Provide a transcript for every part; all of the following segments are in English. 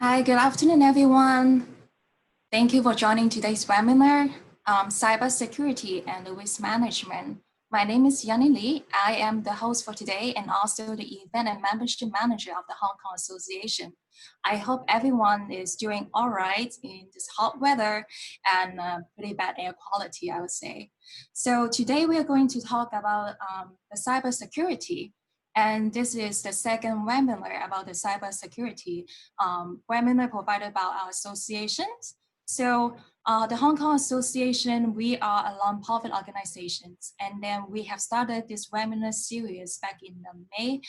Hi, good afternoon, everyone. Thank you for joining today's webinar, Cybersecurity and Risk Management. My name is Yani Lee. I am the host for today and also the event and membership manager of the Hong Kong Association. I hope everyone is doing all right in this hot weather and pretty bad air quality, I would say. So today we are going to talk about the cybersecurity. And this is the second webinar about the cybersecurity webinar provided by our associations. So the Hong Kong Association, we are a non-profit organization, and then we have started this webinar series back in May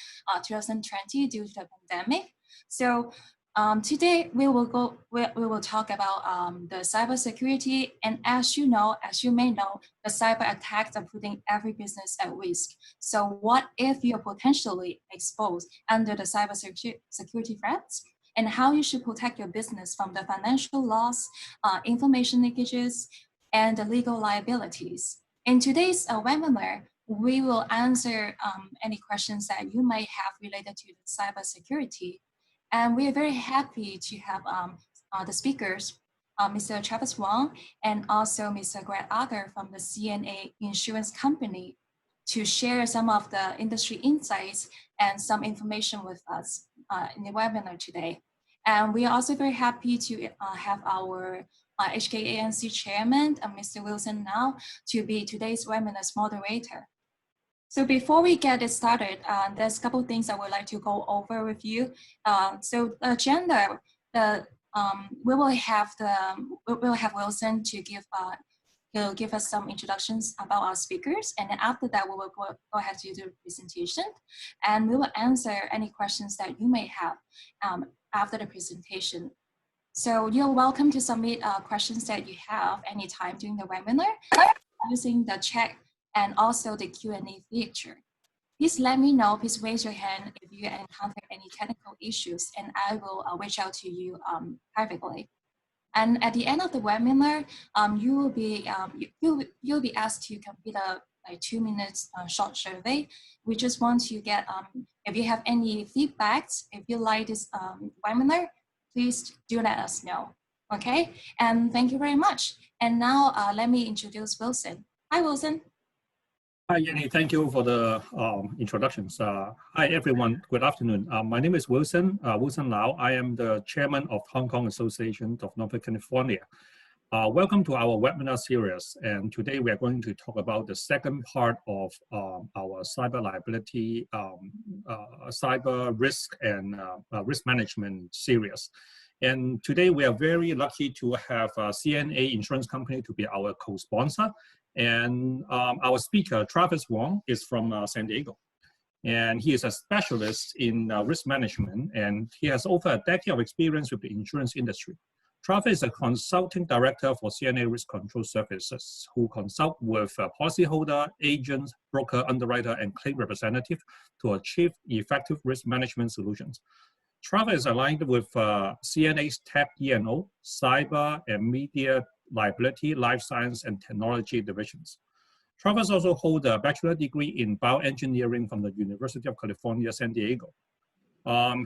2020 due to the pandemic. So today we will talk about the cybersecurity, and as you may know, the cyber attacks are putting every business at risk. So what if you're potentially exposed under the cybersecurity threats? And how you should protect your business from the financial loss, information leakages, and the legal liabilities. In today's webinar, we will answer any questions that you might have related to the cybersecurity. And we are very happy to have the speakers, Mr. Travis Wong and also Mr. Greg Arthur from the CNA Insurance Company to share some of the industry insights and some information with us in the webinar today. And we are also very happy to have our HKANC chairman, Mr. Wilson now, to be today's webinar's moderator. So before we get it started, there's a couple of things I would like to go over with you. So the agenda, we will have Wilson to give he'll give us some introductions about our speakers, and then after that, we will go ahead to do the presentation, and we will answer any questions that you may have after the presentation. So you're welcome to submit questions that you have anytime during the webinar using the chat and also the Q&A feature. Please let me know, please raise your hand if you encounter any technical issues, and I will reach out to you privately. And at the end of the webinar, you'll be asked to complete a 2 minutes short survey. We just want to get, if you have any feedbacks, if you like this webinar, please do let us know, okay? And thank you very much. And now let me introduce Wilson. Hi, Wilson. Hi, Yanni. Thank you for the introductions. Hi, everyone. Good afternoon. My name is Wilson Lau. I am the chairman of Hong Kong Association of Northern California. Welcome to our webinar series. And today we are going to talk about the second part of our cyber liability, cyber risk and risk management series. And today we are very lucky to have CNA Insurance Company to be our co-sponsor. And our speaker, Travis Wong, is from San Diego. And he is a specialist in risk management, and he has over a decade of experience with the insurance industry. Travis is a consulting director for CNA Risk Control Services, who consult with policyholder, agents, broker, underwriter, and claim representative to achieve effective risk management solutions. Travis is aligned with CNA's Tech E&O, Cyber and Media Liability, Life Science, and Technology divisions. Travis also holds a bachelor degree in bioengineering from the University of California, San Diego.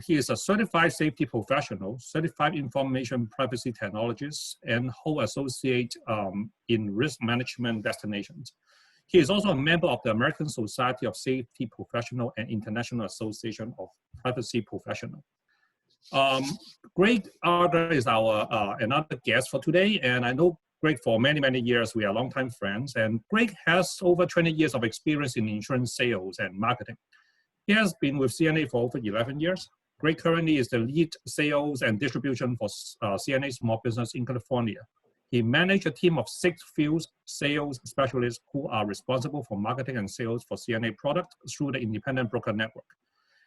He is a certified safety professional, certified information privacy technologist, and whole associate in risk management destinations. He is also a member of the American Society of Safety Professional and International Association of Privacy Professional. Greg Arthur is our another guest for today, and I know Greg for many, many years. We are longtime friends, and Greg has over 20 years of experience in insurance sales and marketing. He has been with CNA for over 11 years. Greg currently is the lead sales and distribution for CNA Small Business in California. He managed a team of 6 field sales specialists who are responsible for marketing and sales for CNA product through the independent broker network.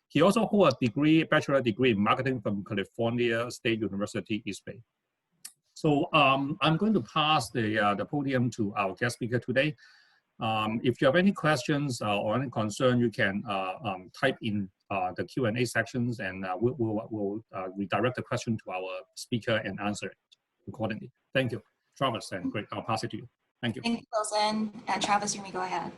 He also holds a bachelor degree in marketing from California State University, East Bay. So I'm going to pass the podium to our guest speaker today. If you have any questions or any concern, you can type in the Q&A sections, and we'll redirect the question to our speaker and answer it accordingly. Thank you. Travis and Greg, I'll pass it to you. Thank you. Thank you, Wilson. And Travis, you may go ahead.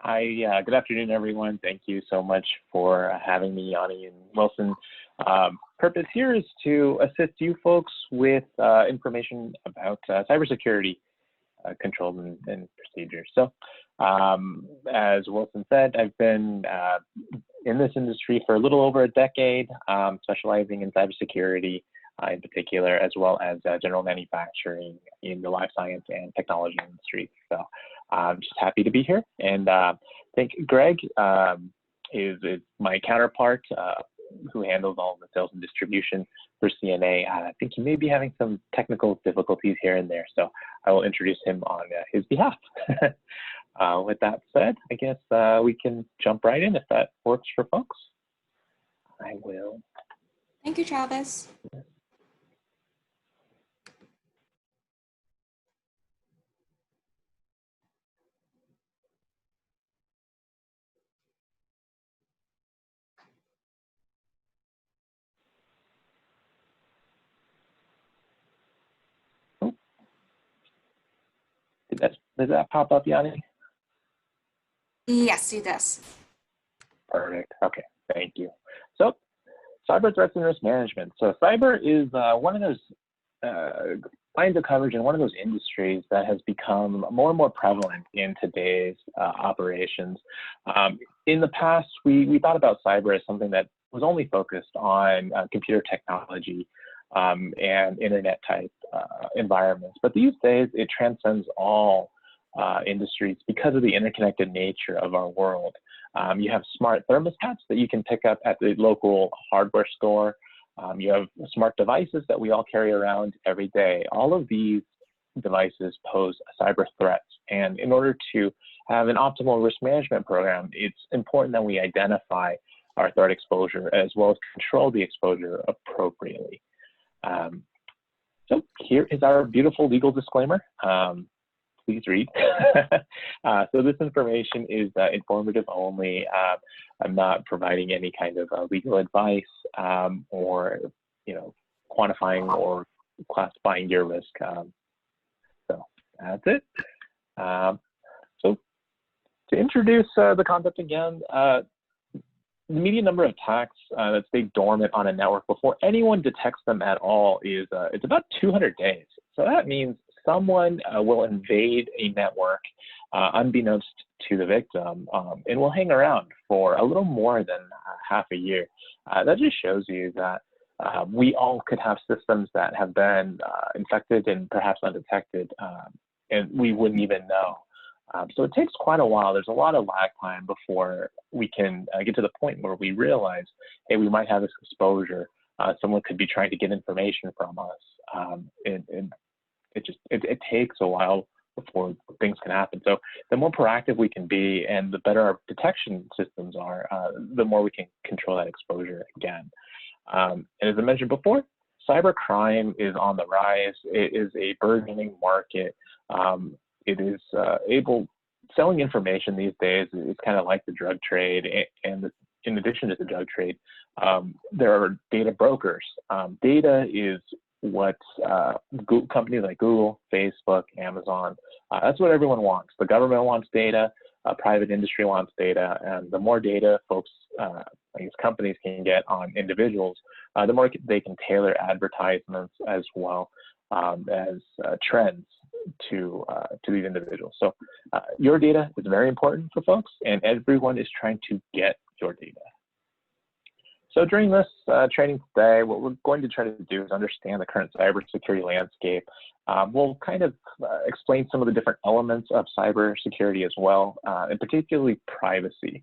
Hi, good afternoon, everyone. Thank you so much for having me, Yanni and Wilson. Purpose here is to assist you folks with information about cybersecurity controls and procedures. So, as Wilson said, I've been in this industry for a little over a decade, specializing in cybersecurity in particular, as well as general manufacturing in the life science and technology industry. So I'm just happy to be here. And I think Greg is my counterpart who handles all the sales and distribution for CNA. I think he may be having some technical difficulties here and there, so I will introduce him on his behalf. With that said, I guess we can jump right in if that works for folks. I will. Thank you, Travis. Does that pop up, Yanni? Yes, it does. Perfect. Okay, thank you. So, cyber threats and risk management. So, cyber is one of those lines of coverage in one of those industries that has become more and more prevalent in today's operations. In the past, we thought about cyber as something that was only focused on computer technology and internet type environments. But these days, it transcends all industries because of the interconnected nature of our world. You have smart thermostats that you can pick up at the local hardware store. You have smart devices that we all carry around every day. All of these devices pose cyber threats. And in order to have an optimal risk management program, it's important that we identify our threat exposure as well as control the exposure appropriately. So here is our beautiful legal disclaimer. Please read. So this information is informative only. I'm not providing any kind of legal advice or, quantifying or classifying your risk. So that's it. So to introduce the concept again, the median number of attacks that stay dormant on a network before anyone detects them at all is it's about 200 days. So that means someone will invade a network unbeknownst to the victim and will hang around for a little more than half a year. That just shows you that we all could have systems that have been infected and perhaps undetected, and we wouldn't even know. So it takes quite a while. There's a lot of lag time before we can get to the point where we realize, hey, we might have this exposure. Someone could be trying to get information from us. And it takes a while before things can happen. So the more proactive we can be and the better our detection systems are, the more we can control that exposure again. And as I mentioned before, cybercrime is on the rise. It is a burgeoning market. It is selling information these days is kind of like the drug trade, and in addition to the drug trade, there are data brokers. Data is what companies like Google, Facebook, Amazon, that's what everyone wants. The government wants data, private industry wants data, and the more data folks, I guess companies can get on individuals, the more they can tailor advertisements as well as trends to these individuals. So your data is very important for folks, and everyone is trying to get your data. So during this training today, what we're going to try to do is understand the current cybersecurity landscape. We'll kind of explain some of the different elements of cybersecurity as well, and particularly privacy.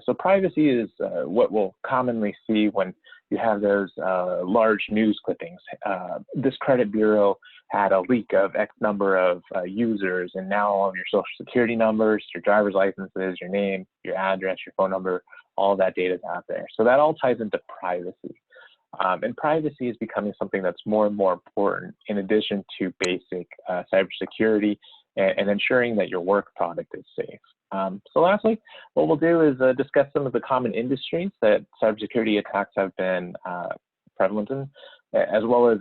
So privacy is what we'll commonly see when you have those large news clippings. This credit bureau had a leak of X number of users, and now all of your social security numbers, your driver's licenses, your name, your address, your phone number, all of that data is out there. So that all ties into privacy. And privacy is becoming something that's more and more important in addition to basic cybersecurity and ensuring that your work product is safe. So lastly, what we'll do is discuss some of the common industries that cybersecurity attacks have been prevalent in, as well as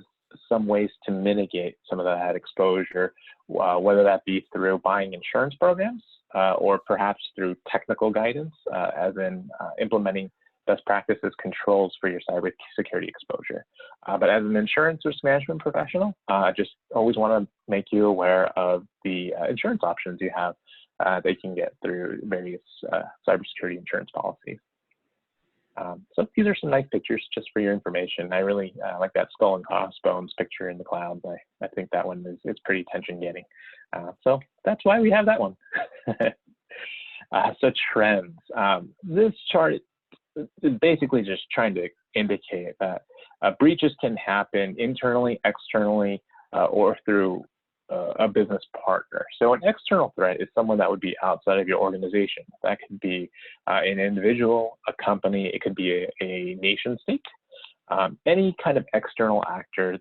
some ways to mitigate some of that exposure, whether that be through buying insurance programs or perhaps through technical guidance, as in implementing best practices controls for your cybersecurity exposure. But as an insurance risk management professional, just always want to make you aware of the insurance options you have that you can get through various cybersecurity insurance policies. So these are some nice pictures just for your information. I really like that skull and crossbones picture in the clouds. I think that one is pretty attention getting. So that's why we have that one. So trends. This chart is basically just trying to indicate that breaches can happen internally, externally, or through a business partner. So an external threat is someone that would be outside of your organization. That could be an individual, a company, it could be a nation state, any kind of external actor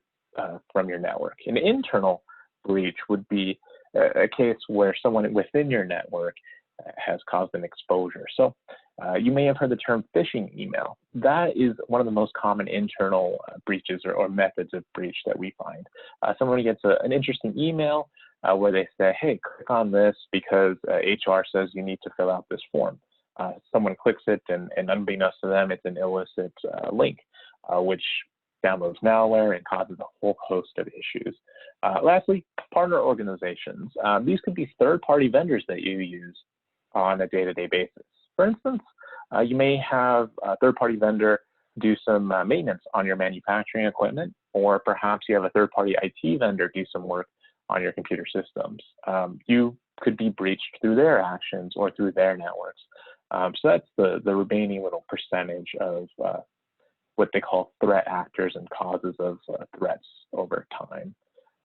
from your network. An internal breach would be a case where someone within your network has caused an exposure. So you may have heard the term phishing email. That is one of the most common internal breaches or methods of breach that we find. Someone gets an interesting email where they say, hey, click on this because HR says you need to fill out this form. Someone clicks it and unbeknownst to them, it's an illicit link, which downloads malware and causes a whole host of issues. Lastly, partner organizations. These could be third-party vendors that you use on a day-to-day basis. For instance, you may have a third-party vendor do some maintenance on your manufacturing equipment, or perhaps you have a third-party IT vendor do some work on your computer systems. You could be breached through their actions or through their networks. So that's the remaining little percentage of what they call threat actors and causes of threats over time.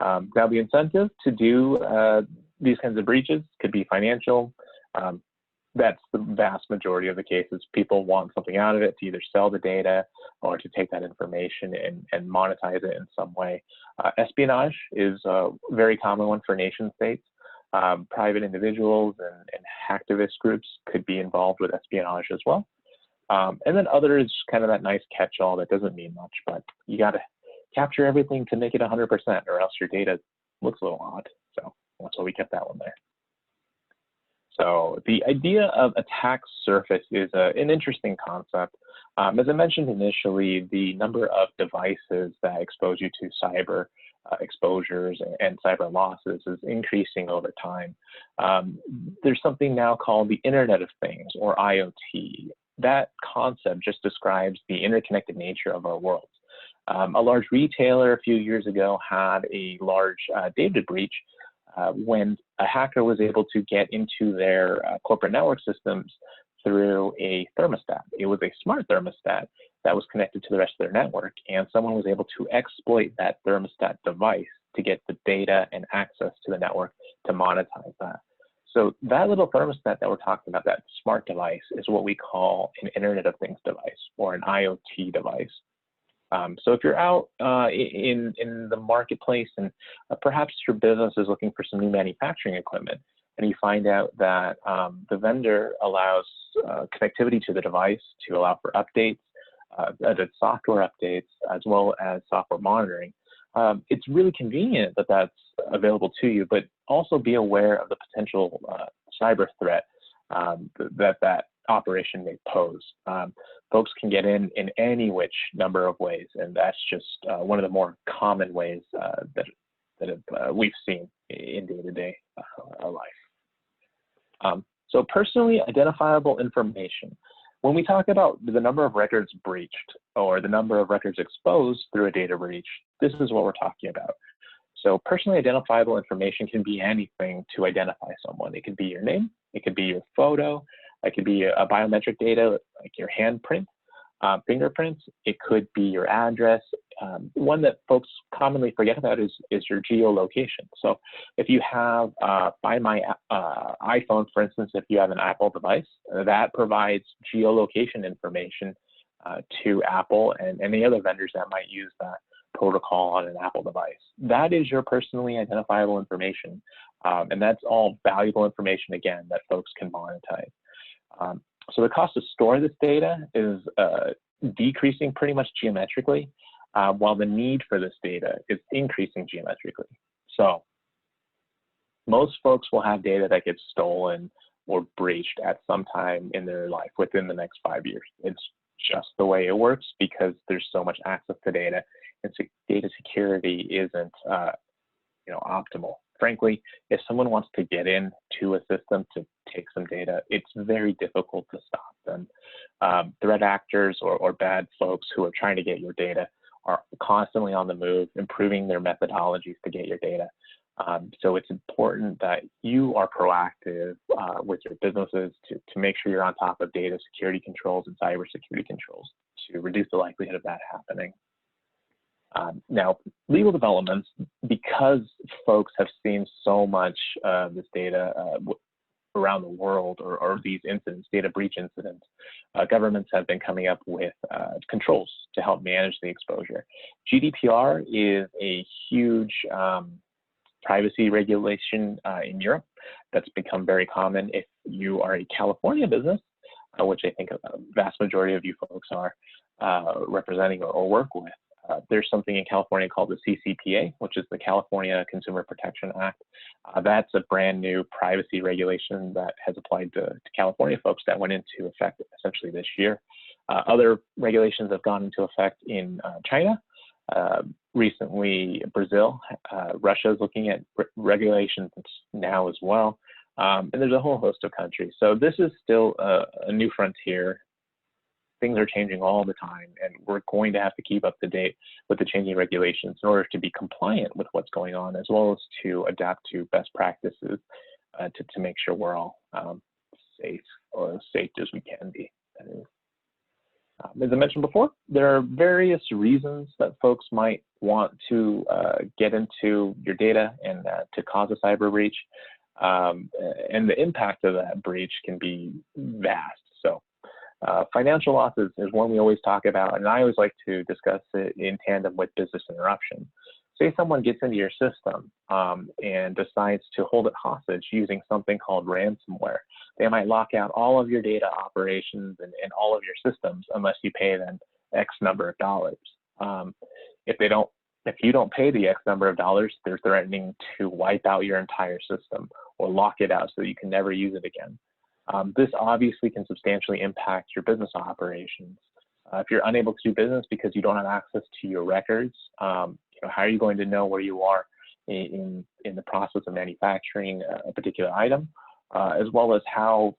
Now, the incentive to do these kinds of breaches could be financial. That's the vast majority of the cases. People want something out of it, to either sell the data or to take that information and monetize it in some way. Espionage is a very common one for nation states. Private individuals and hacktivist groups could be involved with espionage as well. And then other is kind of that nice catch-all that doesn't mean much, but you got to capture everything to make it 100%, or else your data looks a little odd. So that's why we kept that one there. So the idea of attack surface is an interesting concept. As I mentioned initially, the number of devices that expose you to cyber exposures and cyber losses is increasing over time. There's something now called the Internet of Things, or IoT. That concept just describes the interconnected nature of our world. A large retailer a few years ago had a large data breach when a hacker was able to get into their corporate network systems through a thermostat. It was a smart thermostat that was connected to the rest of their network, and someone was able to exploit that thermostat device to get the data and access to the network to monetize that. So that little thermostat that we're talking about, that smart device, is what we call an Internet of Things device, or an IoT device. So if you're out in the marketplace and perhaps your business is looking for some new manufacturing equipment, and you find out that the vendor allows connectivity to the device to allow for updates, software updates, as well as software monitoring, it's really convenient that that's available to you, but also be aware of the potential cyber threat that operation may pose. Folks can get in any which number of ways, and that's just one of the more common ways that we've seen in day-to-day life. So personally identifiable information. When we talk about the number of records breached or the number of records exposed through a data breach, this is what we're talking about. So personally identifiable information can be anything to identify someone. It could be your name, it could be your photo, it could be a biometric data like your handprint, fingerprints, it could be your address. One that folks commonly forget about is your geolocation. So if you have, by my iPhone, for instance, if you have an Apple device, that provides geolocation information to Apple and any other vendors that might use that protocol on an Apple device. That is your personally identifiable information. And that's all valuable information, again, that folks can monetize. So the cost to store this data is decreasing pretty much geometrically. while the need for this data is increasing geometrically. So most folks will have data that gets stolen or breached at some time in their life within the next 5 years. It's just the way it works because there's so much access to data, and so data security isn't optimal. Frankly, if someone wants to get into a system to take some data, it's very difficult to stop them. Threat actors or bad folks who are trying to get your data are constantly on the move, improving their methodologies to get your data. So it's important that you are proactive with your businesses to make sure you're on top of data security controls and cybersecurity controls to reduce the likelihood of that happening. Now, legal developments, because folks have seen so much of this data around the world, or these incidents, data breach incidents, governments have been coming up with controls to help manage the exposure. GDPR is a huge privacy regulation in Europe that's become very common. If you are a California business, which I think a vast majority of you folks are representing or work with, there's something in California called the CCPA, which is the California Consumer Protection Act. That's a brand new privacy regulation that has applied to California folks that went into effect essentially this year. Other regulations have gone into effect in China. Recently, Brazil, Russia is looking at regulations now as well. And there's a whole host of countries. So this is still a new frontier. Things are changing all the time, and we're going to have to keep up to date with the changing regulations in order to be compliant with what's going on, as well as to adapt to best practices to make sure we're all safe, or as safe as we can be. As I mentioned before, there are various reasons that folks might want to get into your data and to cause a cyber breach, and the impact of that breach can be vast. So financial losses is one we always talk about, and I always like to discuss it in tandem with business interruption. Say someone gets into your system and decides to hold it hostage using something called ransomware. They might lock out all of your data operations and all of your systems unless you pay them X number of dollars. If you don't pay the X number of dollars, they're threatening to wipe out your entire system or lock it out so that you can never use it again. This obviously can substantially impact your business operations. If you're unable to do business because you don't have access to your records, how are you going to know where you are in the process of manufacturing a particular item, as well as how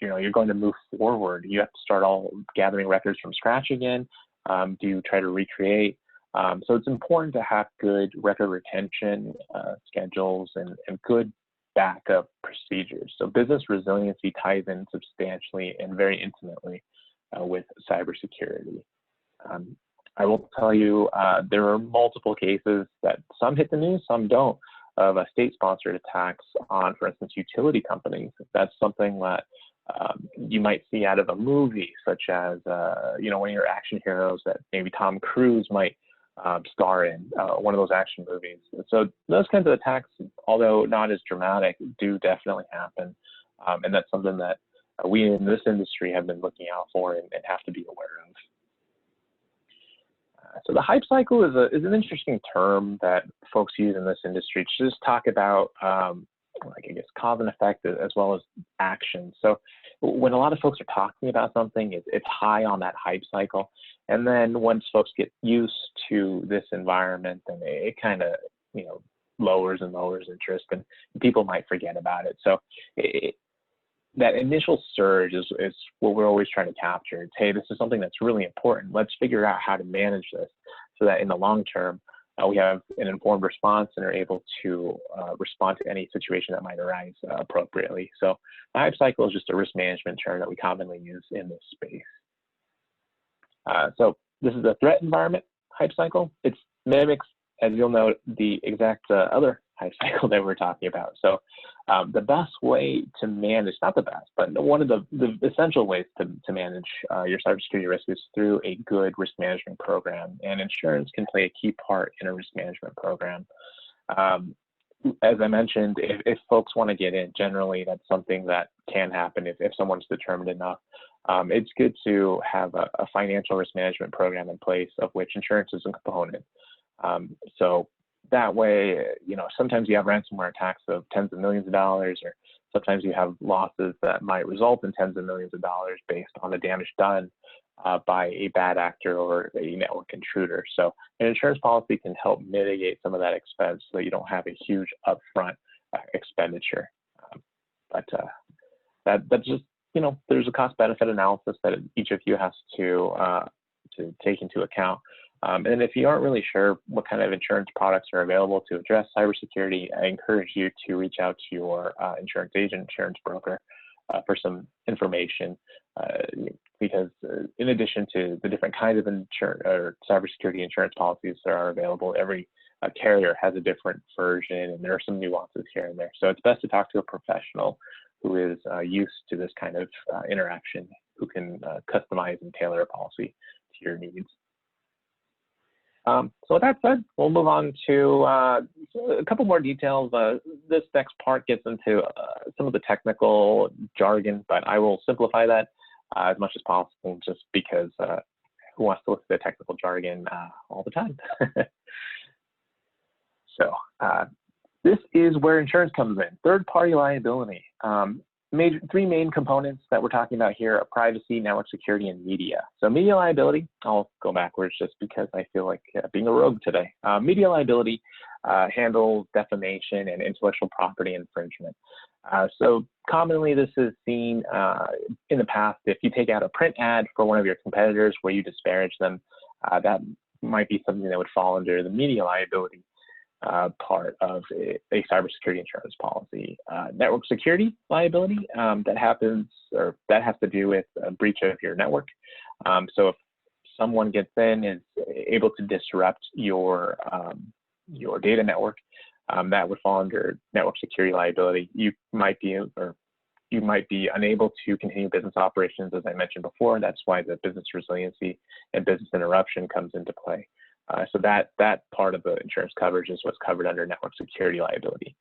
you're going to move forward? You have to start all gathering records from scratch again. Do you try to recreate? So it's important to have good record retention schedules and good backup procedures. So business resiliency ties in substantially and very intimately with cybersecurity. I will tell you, there are multiple cases that some hit the news, some don't, of state-sponsored attacks on, for instance, utility companies. That's something that you might see out of a movie, such as one of your action heroes that maybe Tom Cruise might star in, one of those action movies. So those kinds of attacks, although not as dramatic, do definitely happen, and that's something that we in this industry have been looking out for and have to be aware of. So the hype cycle is an interesting term that folks use in this industry to just talk about, cause and effect as well as action. So when a lot of folks are talking about something, it's high on that hype cycle. And then once folks get used to this environment, then it kind of, lowers and lowers interest, and people might forget about it. So that initial surge is what we're always trying to capture. It's, hey, this is something that's really important. Let's figure out how to manage this so that in the long term, we have an informed response and are able to respond to any situation that might arise appropriately. So the hype cycle is just a risk management term that we commonly use in this space. So this is a threat environment hype cycle. It mimics, as you'll note, the exact other hype cycle that we're talking about. So the best way to manage, not the best, but one of the essential ways to manage your cybersecurity risk is through a good risk management program. And insurance can play a key part in a risk management program. as I mentioned, if folks want to get in, generally that's something that can happen if someone's determined enough. It's good to have a financial risk management program in place, of which insurance is a component. So that way, sometimes you have ransomware attacks of tens of millions of dollars, or sometimes you have losses that might result in tens of millions of dollars based on the damage done by a bad actor or a network intruder. So an insurance policy can help mitigate some of that expense so you don't have a huge upfront expenditure. That's just, there's a cost-benefit analysis that each of you has to take into account. And if you aren't really sure what kind of insurance products are available to address cybersecurity, I encourage you to reach out to your insurance agent, insurance broker for some information, because in addition to the different kinds of insurance or cybersecurity insurance policies that are available, every carrier has a different version, and there are some nuances here and there. So it's best to talk to a professional who is used to this kind of interaction, who can customize and tailor a policy to your needs. So with that said, we'll move on to a couple more details. This next part gets into some of the technical jargon, but I will simplify that as much as possible, just because who wants to listen to technical jargon all the time? So this is where insurance comes in. Third-party liability. Three main components that we're talking about here are privacy, network security, and media. So media liability, I'll go backwards just because I feel like being a rogue today. Media liability handles defamation and intellectual property infringement. So commonly this is seen in the past. If you take out a print ad for one of your competitors where you disparage them, that might be something that would fall under the media liability part of a cybersecurity insurance policy. Network security liability, that happens, or that has to do with a breach of your network. So if someone gets in, is able to disrupt your data network, that would fall under network security liability. You might be unable to continue business operations, as I mentioned before. That's why the business resiliency and business interruption comes into play. So that part of the insurance coverage is what's covered under network security liability.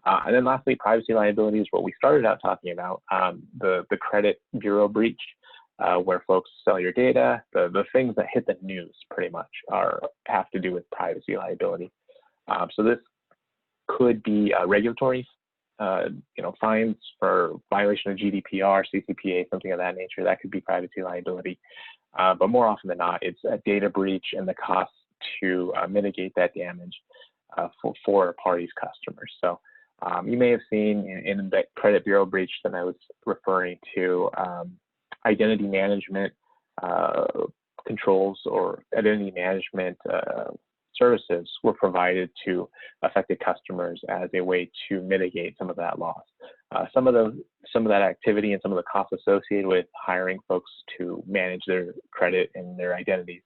And then lastly, privacy liability is what we started out talking about, the credit bureau breach, where folks sell your data. The things that hit the news pretty much have to do with privacy liability. So this could be regulatory, fines for violation of GDPR, CCPA, something of that nature. That could be privacy liability. But more often than not, it's a data breach and the cost to mitigate that damage for a party's customers. So you may have seen in the credit bureau breach that I was referring to, identity management controls or identity management services were provided to affected customers as a way to mitigate some of that loss. Some of that activity and some of the costs associated with hiring folks to manage their credit and their identities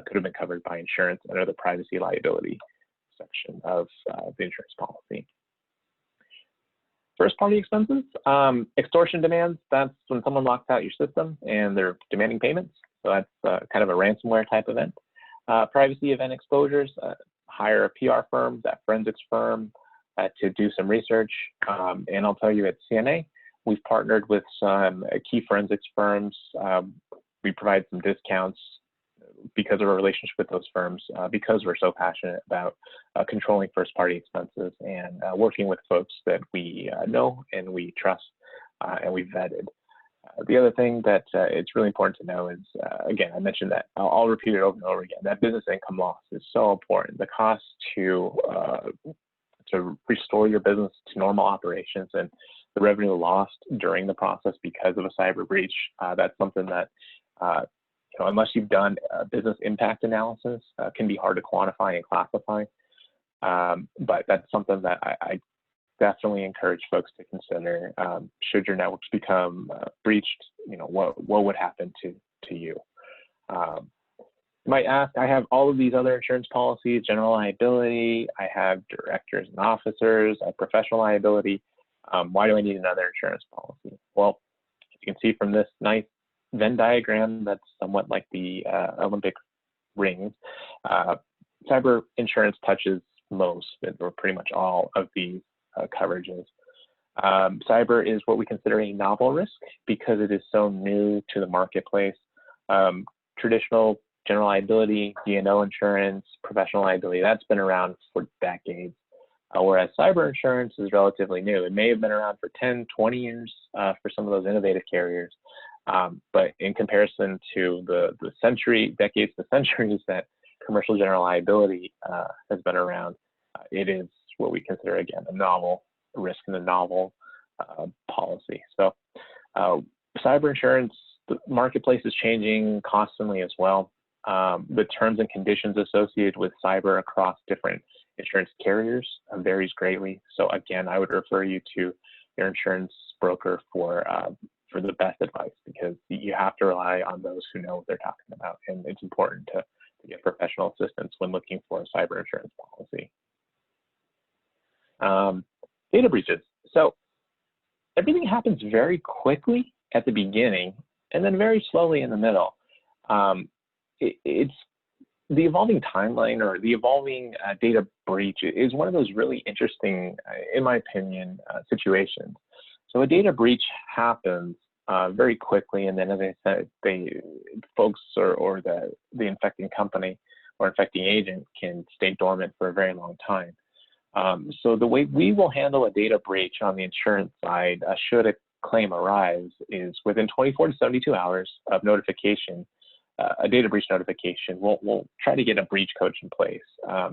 could have been covered by insurance under the privacy liability section of the insurance policy. First party expenses, extortion demands, that's when someone locks out your system and they're demanding payments. So that's kind of a ransomware type event. Privacy event exposures, hire a PR firm, that forensics firm, to do some research. And I'll tell you at CNA, we've partnered with some key forensics firms. We provide some discounts because of our relationship with those firms, because we're so passionate about controlling first party expenses and working with folks that we know and we trust and we've vetted. The other thing that it's really important to know is, again, I mentioned that, I'll repeat it over and over again, that business income loss is so important. The cost to restore your business to normal operations and the revenue lost during the process because of a cyber breach, that's something that, unless you've done a business impact analysis, can be hard to quantify and classify. But that's something that I definitely encourage folks to consider. Should your networks become breached, what would happen to you? You might ask, I have all of these other insurance policies, general liability, I have directors and officers, I have professional liability. Why do I need another insurance policy? Well, you can see from this nice Venn diagram that's somewhat like the Olympic rings, cyber insurance touches most, or pretty much all of these coverages. Cyber is what we consider a novel risk because it is so new to the marketplace. Traditional general liability, D&O insurance, professional liability, that's been around for decades. Whereas cyber insurance is relatively new. It may have been around for 10, 20 years for some of those innovative carriers. But in comparison to the decades to centuries that commercial general liability has been around, it is what we consider, again, a novel risk and a novel policy. So cyber insurance, the marketplace is changing constantly as well. The terms and conditions associated with cyber across different insurance carriers varies greatly. So again, I would refer you to your insurance broker for the best advice, because you have to rely on those who know what they're talking about, and it's important to get professional assistance when looking for a cyber insurance policy. Data breaches. So everything happens very quickly at the beginning and then very slowly in the middle. It's the evolving timeline, or the evolving data breach is one of those really interesting, in my opinion, situations. So a data breach happens very quickly, and then, as I said, folks or the infecting company or infecting agent can stay dormant for a very long time. So the way we will handle a data breach on the insurance side, should a claim arise, is within 24 to 72 hours of notification, a data breach notification, we'll try to get a breach coach in place.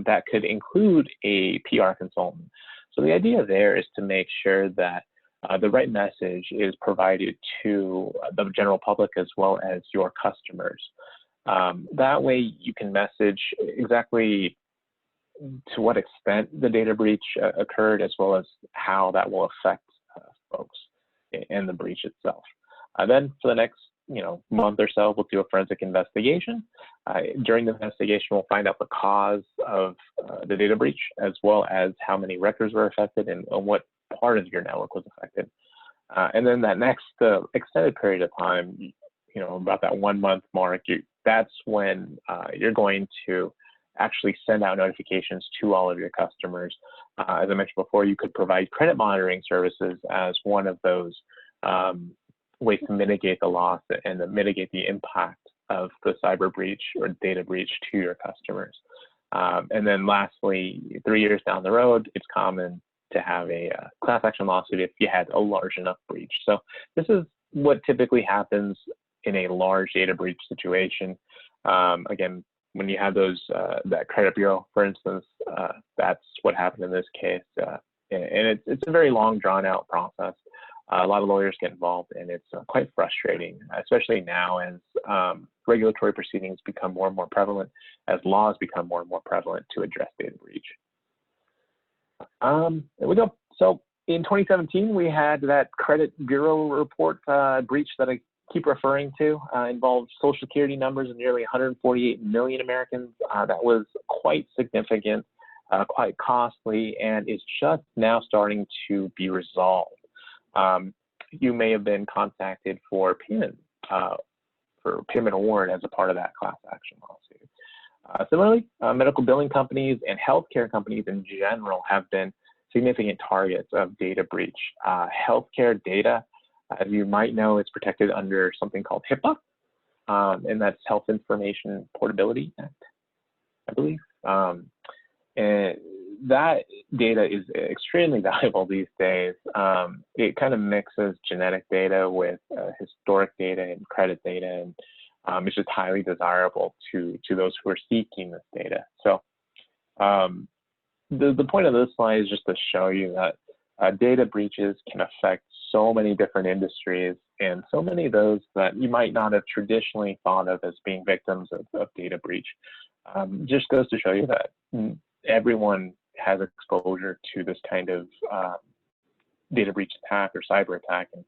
That could include a PR consultant. So the idea there is to make sure that the right message is provided to the general public as well as your customers. That way you can message exactly to what extent the data breach occurred, as well as how that will affect folks in the breach itself. Then for the next month or so, we'll do a forensic investigation. During the investigation, we'll find out the cause of the data breach, as well as how many records were affected and what part of your network was affected. And then that next extended period of time, about that 1 month mark, that's when you're going to actually send out notifications to all of your customers. As I mentioned before, you could provide credit monitoring services as one of those ways to mitigate the loss and to mitigate the impact of the cyber breach or data breach to your customers. And then lastly, 3 years down the road, it's common to have a class action lawsuit if you had a large enough breach. So this is what typically happens in a large data breach situation. Again, when you have those, that credit bureau, for instance, that's what happened in this case. And it's a very long, drawn out process. A lot of lawyers get involved, and it's quite frustrating, especially now as regulatory proceedings become more and more prevalent, as laws become more and more prevalent to address data breach. There we go. So in 2017, we had that credit bureau report breach that I keep referring to, involved Social Security numbers of nearly 148 million Americans. That was quite significant, quite costly, and is just now starting to be resolved. You may have been contacted for payment award as a part of that class action lawsuit. Similarly, medical billing companies and healthcare companies in general have been significant targets of data breach. Healthcare data, as you might know, is protected under something called HIPAA, and that's Health Information Portability Act, I believe. And that data is extremely valuable these days. It kind of mixes genetic data with historic data and credit data, and it's just highly desirable to those who are seeking this data. So the point of this slide is just to show you that data breaches can affect so many different industries, and so many of those that you might not have traditionally thought of as being victims of data breach. Just goes to show you that everyone has exposure to this kind of data breach attack or cyber attack, and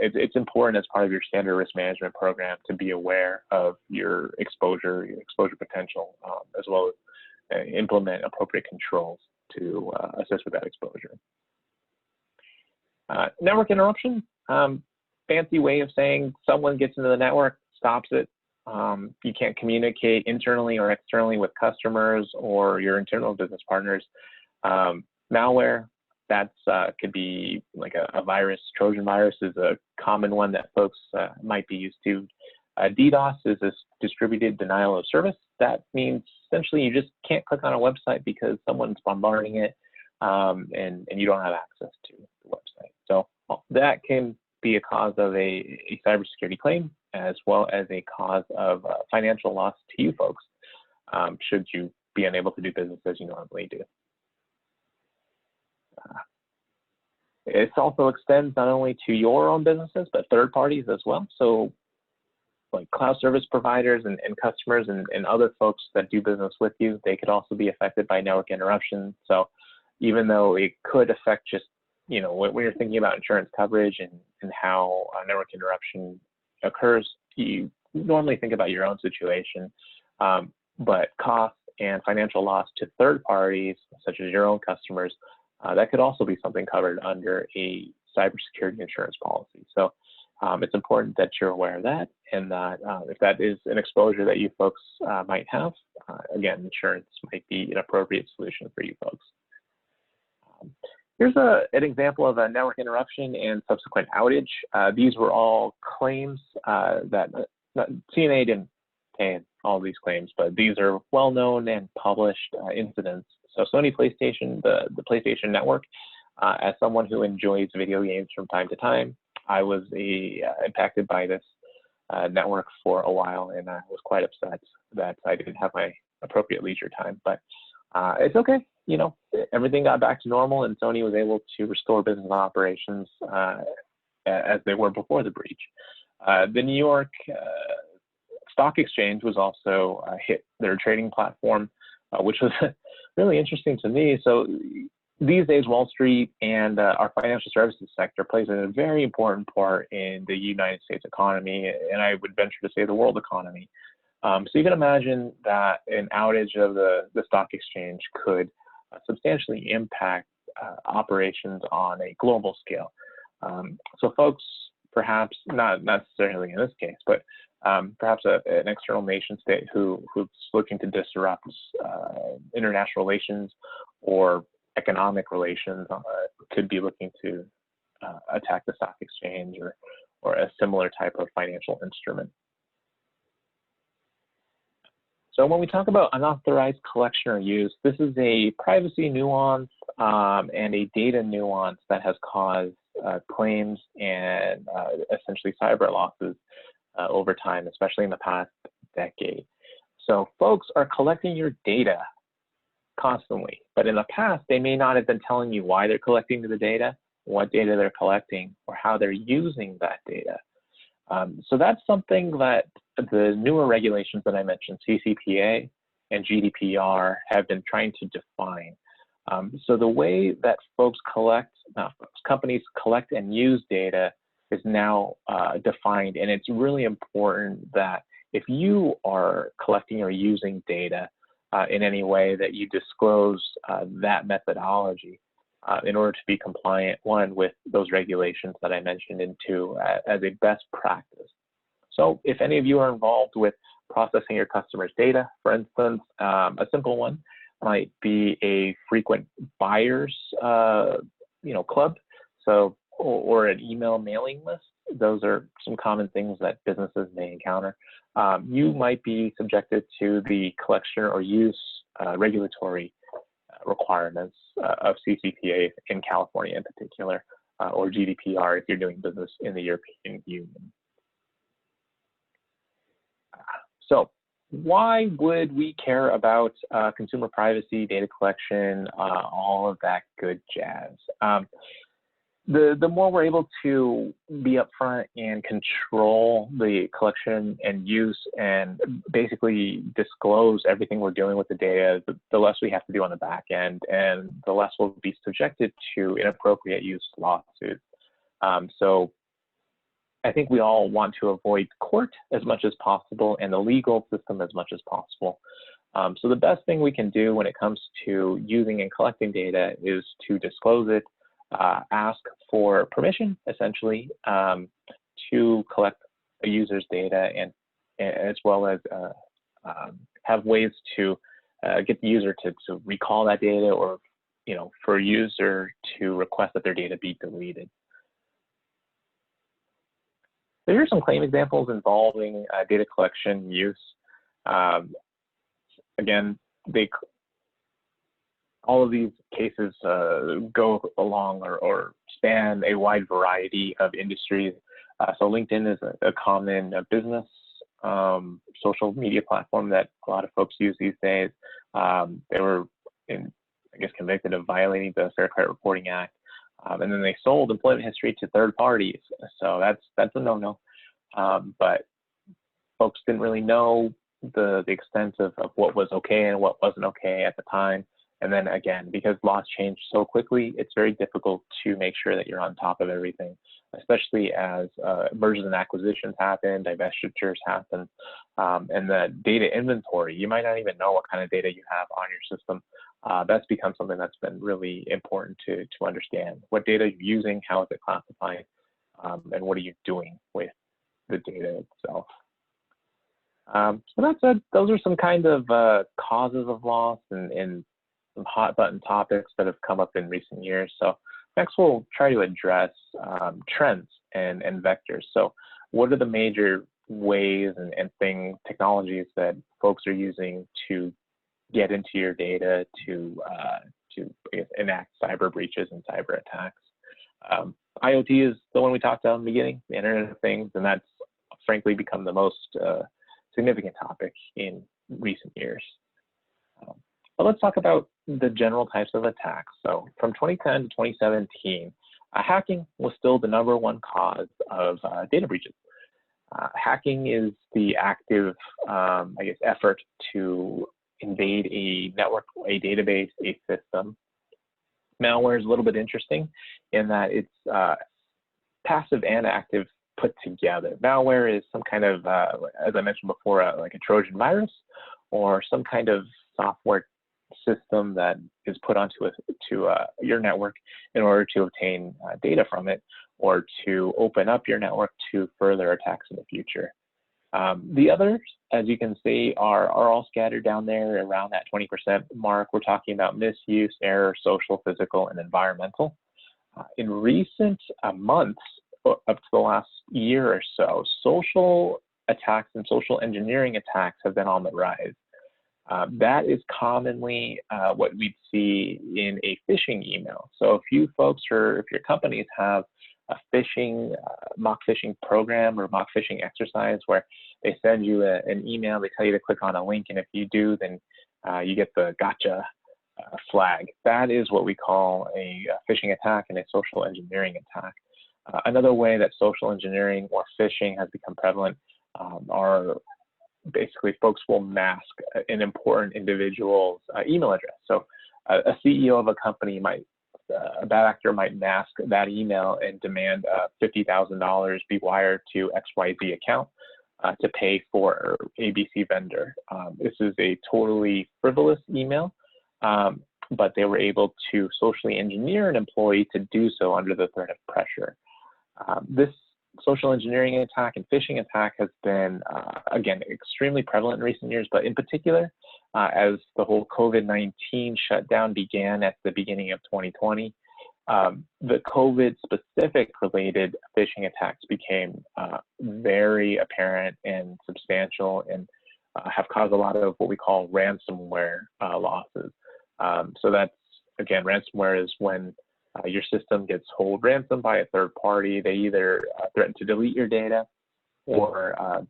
it's important as part of your standard risk management program to be aware of your exposure potential, as well as implement appropriate controls to assist with that exposure. Network interruption, fancy way of saying someone gets into the network, stops it, You can't communicate internally or externally with customers or your internal business partners. Malware, that's could be like a virus. Trojan virus is a common one that folks might be used to. DDoS is this distributed denial of service. That means essentially you just can't click on a website because someone's bombarding it, and you don't have access to the website. So that can be a cause of a cybersecurity claim, as well as a cause of financial loss to you folks, should you be unable to do business as you normally do. It also extends not only to your own businesses, but third parties as well. So like cloud service providers and customers and other folks that do business with you, they could also be affected by network interruption. So even though it could affect just, you know, when you're thinking about insurance coverage and how network interruption occurs, you normally think about your own situation, but cost and financial loss to third parties, such as your own customers, that could also be something covered under a cybersecurity insurance policy. So it's important that you're aware of that, and that if that is an exposure that you folks might have, again, insurance might be an appropriate solution for you folks. Here's an example of a network interruption and subsequent outage. These were all claims that CNA didn't pay all these claims, but these are well-known and published incidents. So Sony PlayStation, the PlayStation Network, as someone who enjoys video games from time to time, I was impacted by this network for a while, and I was quite upset that I didn't have my appropriate leisure time. But it's okay, you know, everything got back to normal, and Sony was able to restore business operations as they were before the breach. The New York Stock Exchange was also hit, their trading platform, which was really interesting to me. So these days, Wall Street and our financial services sector plays a very important part in the United States economy, and I would venture to say the world economy. So you can imagine that an outage of the stock exchange could substantially impact operations on a global scale. So folks, perhaps not necessarily in this case, but perhaps an external nation state who's looking to disrupt international relations or economic relations could be looking to attack the stock exchange or a similar type of financial instrument. So when we talk about unauthorized collection or use, this is a privacy nuance and a data nuance that has caused claims and essentially cyber losses over time, especially in the past decade. So folks are collecting your data constantly, but in the past, they may not have been telling you why they're collecting the data, what data they're collecting, or how they're using that data. So that's something that the newer regulations that I mentioned, CCPA and GDPR, have been trying to define. So the way that companies collect and use data is now defined, and it's really important that if you are collecting or using data in any way, that you disclose that methodology in order to be compliant, one, with those regulations that I mentioned, and two, as a best practice. So if any of you are involved with processing your customers' data, for instance, a simple one might be a frequent buyers club, so or an email mailing list. Those are some common things that businesses may encounter. You might be subjected to the collection or use regulatory requirements of CCPA in California in particular, or GDPR if you're doing business in the European Union. So why would we care about consumer privacy, data collection, all of that good jazz? The more we're able to be upfront and control the collection and use and basically disclose everything we're doing with the data, the less we have to do on the back end, and the less we'll be subjected to inappropriate use lawsuits. So I think we all want to avoid court as much as possible and the legal system as much as possible. So the best thing we can do when it comes to using and collecting data is to disclose it, ask for permission, essentially, to collect a user's data and as well as have ways to get the user to recall that data, or for a user to request that their data be deleted. So here's some claim examples involving data collection use. Again, all of these cases go along or span a wide variety of industries. So LinkedIn is a common business social media platform that a lot of folks use these days. They were, convicted of violating the Fair Credit Reporting Act, and then they sold employment history to third parties. So that's a no-no. But folks didn't really know the extent of what was okay and what wasn't okay at the time. And then again, because laws change so quickly, it's very difficult to make sure that you're on top of everything, especially as mergers and acquisitions happen, divestitures happen, and the data inventory. You might not even know what kind of data you have on your system. That's become something that's been really important to understand. What data you're using, how is it classified, and what are you doing with the data itself. So that said, those are some kind of causes of loss and some hot button topics that have come up in recent years. So next we'll try to address trends and vectors. So what are the major ways and technologies that folks are using to get into your data to enact cyber breaches and cyber attacks? IoT is the one we talked about in the beginning, the Internet of Things, and that's frankly become the most significant topic in recent years. But let's talk about the general types of attacks. So from 2010 to 2017, hacking was still the #1 cause of data breaches. Hacking is the active, effort to invade a network, a database, a system. Malware is a little bit interesting in that it's passive and active put together. Malware is some kind of, as I mentioned before, like a Trojan virus or some kind of software system that is put onto your network in order to obtain data from it or to open up your network to further attacks in the future. The others, as you can see, are all scattered down there around that 20% mark. We're talking about misuse, error, social, physical, and environmental. In recent months, up to the last year or so, social attacks and social engineering attacks have been on the rise. That is commonly what we'd see in a phishing email. So if you folks or if your companies have a phishing, mock phishing program or mock phishing exercise where they send you an email, they tell you to click on a link, and if you do, then you get the gotcha flag. That is what we call a phishing attack and a social engineering attack. Another way that social engineering or phishing has become prevalent are basically folks will mask an important individual's email address. So a CEO of a company a bad actor might mask that email and demand $50,000 be wired to XYZ account to pay for ABC vendor. This is a totally frivolous email, but they were able to socially engineer an employee to do so under the threat of pressure. This social engineering attack and phishing attack has been, again, extremely prevalent in recent years, but in particular, as the whole COVID-19 shutdown began at the beginning of 2020, the COVID-specific related phishing attacks became very apparent and substantial and have caused a lot of what we call ransomware losses. So that's, again, ransomware is when your system gets held ransom by a third party. They either threaten to delete your data or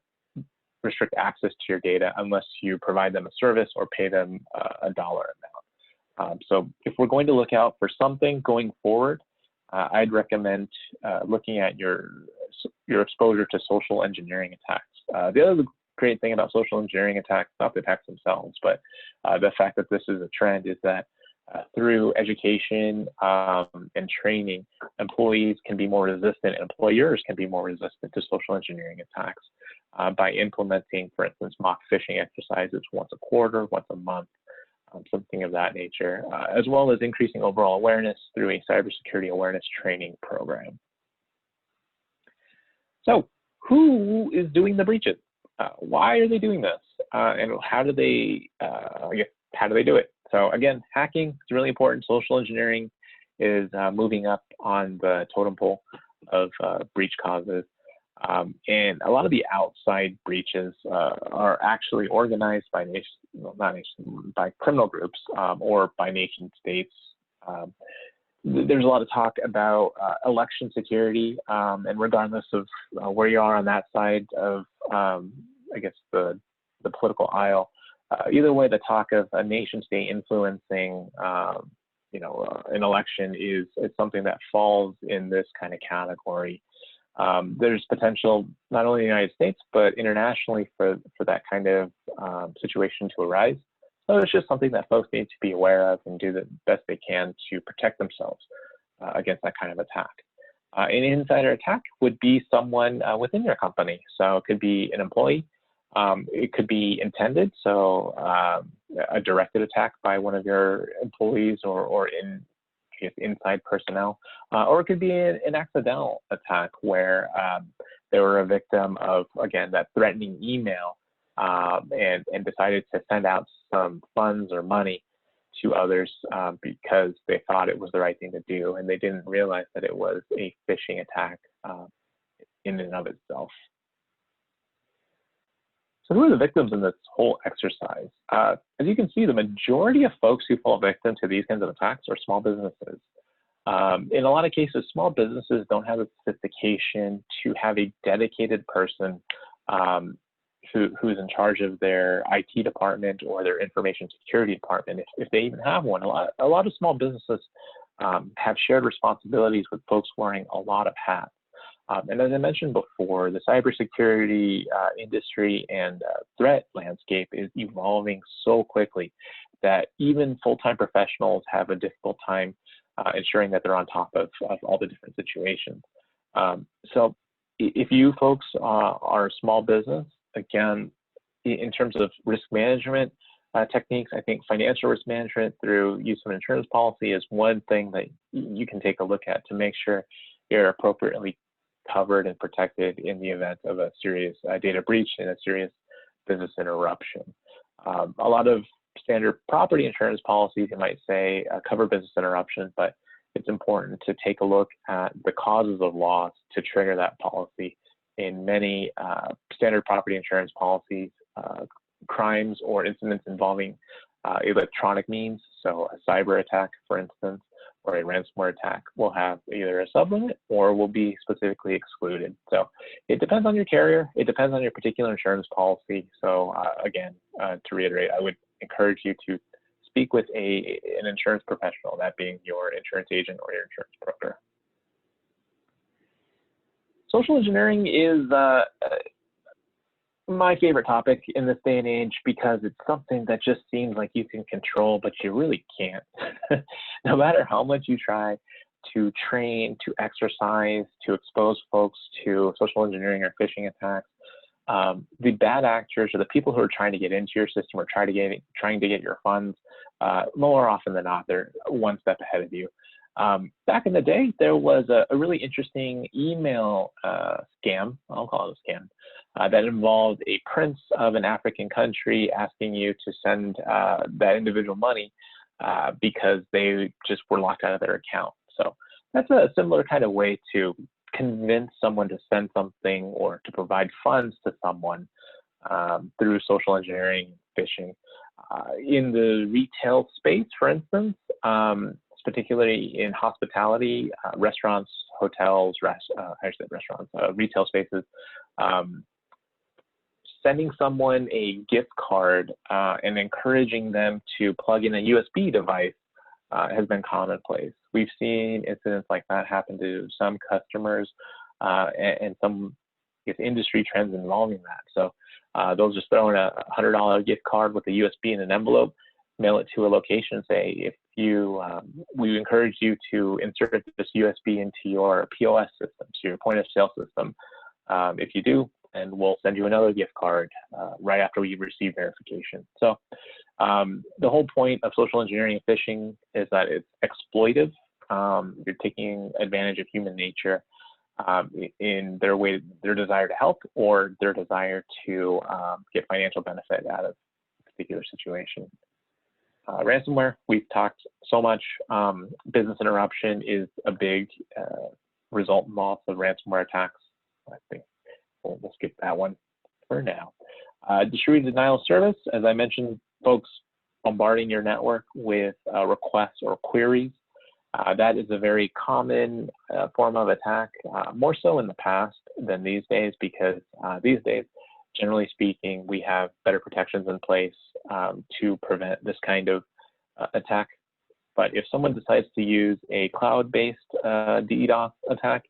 restrict access to your data unless you provide them a service or pay them a dollar amount. So if we're going to look out for something going forward, I'd recommend looking at your exposure to social engineering attacks. The other great thing about social engineering attacks, not the attacks themselves, but the fact that this is a trend is that through education and training, employees can be more resistant, and employers can be more resistant to social engineering attacks by implementing, for instance, mock phishing exercises once a quarter, once a month, something of that nature, as well as increasing overall awareness through a cybersecurity awareness training program. So who is doing the breaches? why are they doing this? And how do they, how do they do it? So again, hacking is really important. Social engineering is moving up on the totem pole of breach causes. And a lot of the outside breaches are actually organized by by criminal groups or by nation states. There's a lot of talk about election security, and regardless of where you are on that side of, I guess, the political aisle, either way, the talk of a nation state influencing, an election is something that falls in this kind of category. There's potential not only in the United States, but internationally for that kind of situation to arise. So it's just something that folks need to be aware of and do the best they can to protect themselves against that kind of attack. An insider attack would be someone within your company. So it could be an employee. It could be intended, so a directed attack by one of your employees or inside personnel, or it could be an accidental attack where they were a victim of, again, that threatening email and decided to send out some funds or money to others because they thought it was the right thing to do, and they didn't realize that it was a phishing attack in and of itself. So who are the victims in this whole exercise? As you can see, the majority of folks who fall victim to these kinds of attacks are small businesses. In a lot of cases, small businesses don't have the sophistication to have a dedicated person who's in charge of their IT department or their information security department, if they even have one. A lot of small businesses have shared responsibilities with folks wearing a lot of hats. And as I mentioned before, the cybersecurity industry and threat landscape is evolving so quickly that even full-time professionals have a difficult time ensuring that they're on top of all the different situations. So if you folks are a small business, again, in terms of risk management techniques, I think financial risk management through use of insurance policy is one thing that you can take a look at to make sure you're appropriately covered and protected in the event of a serious data breach and a serious business interruption. A lot of standard property insurance policies, you might say, cover business interruption, but it's important to take a look at the causes of loss to trigger that policy. In many standard property insurance policies, crimes or incidents involving electronic means, so a cyber attack, for instance, or a ransomware attack, will have either a sublimit or will be specifically excluded. So it depends on your carrier. It depends on your particular insurance policy. So again, to reiterate, I would encourage you to speak with an insurance professional, that being your insurance agent or your insurance broker. Social engineering is my favorite topic in this day and age because it's something that just seems like you can control, but you really can't. No matter how much you try to train, to exercise, to expose folks to social engineering or phishing attacks, the bad actors or the people who are trying to get into your system or trying to get your funds, more often than not, they're one step ahead of you. Back in the day, there was a really interesting email scam, I'll call it a scam, that involved a prince of an African country asking you to send that individual money because they just were locked out of their account. So that's a similar kind of way to convince someone to send something or to provide funds to someone through social engineering, phishing. In the retail space, for instance, particularly in hospitality, restaurants, hotels, retail spaces, sending someone a gift card and encouraging them to plug in a USB device has been commonplace. We've seen incidents like that happen to some customers and some industry trends involving that. So they'll just throw in a $100 gift card with a USB in an envelope, mail it to a location, say, if you, we encourage you to insert this USB into your POS system, so your point of sale system. If you do, and we'll send you another gift card right after we receive verification. So the whole point of social engineering and phishing is that it's exploitive. You're taking advantage of human nature in their desire to help or their desire to get financial benefit out of a particular situation. Ransomware, we've talked so much. Business interruption is a big result loss of ransomware attacks. I think we'll skip that one for now. Distributed denial of service, as I mentioned, folks bombarding your network with requests or queries. That is a very common form of attack, more so in the past than these days, because these days, generally speaking, we have better protections in place to prevent this kind of attack. But if someone decides to use a cloud-based DDoS attack,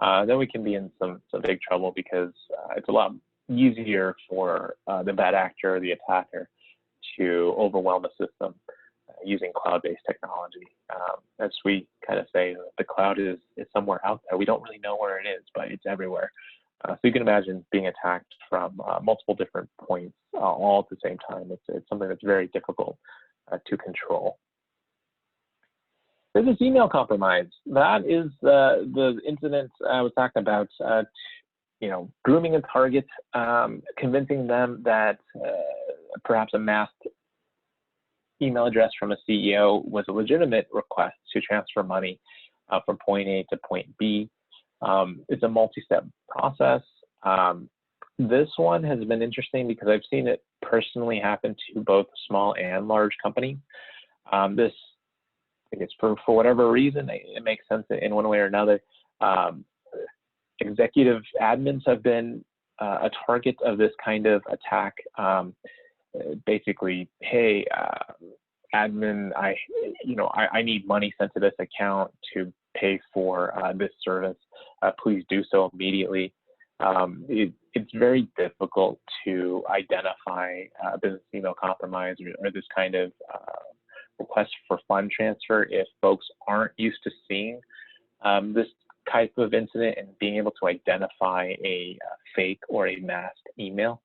then we can be in some big trouble, because it's a lot easier for the bad actor or the attacker to overwhelm the system using cloud-based technology. As we kind of say, the cloud is somewhere out there. We don't really know where it is, but it's everywhere. So you can imagine being attacked from multiple different points all at the same time. It's something that's very difficult to control. Business email compromise. That is the incident I was talking about. Grooming a target, convincing them that perhaps a masked email address from a CEO was a legitimate request to transfer money from point A to point B. It's a multi-step process. This one has been interesting because I've seen it personally happen to both small and large companies. I think it's for whatever reason, it makes sense in one way or another. Executive admins have been a target of this kind of attack. Basically, hey, admin, I need money sent to this account to pay for this service. Please do so immediately. It's very difficult to identify business email compromise or this kind of request for fund transfer if folks aren't used to seeing this type of incident and being able to identify a fake or a masked email.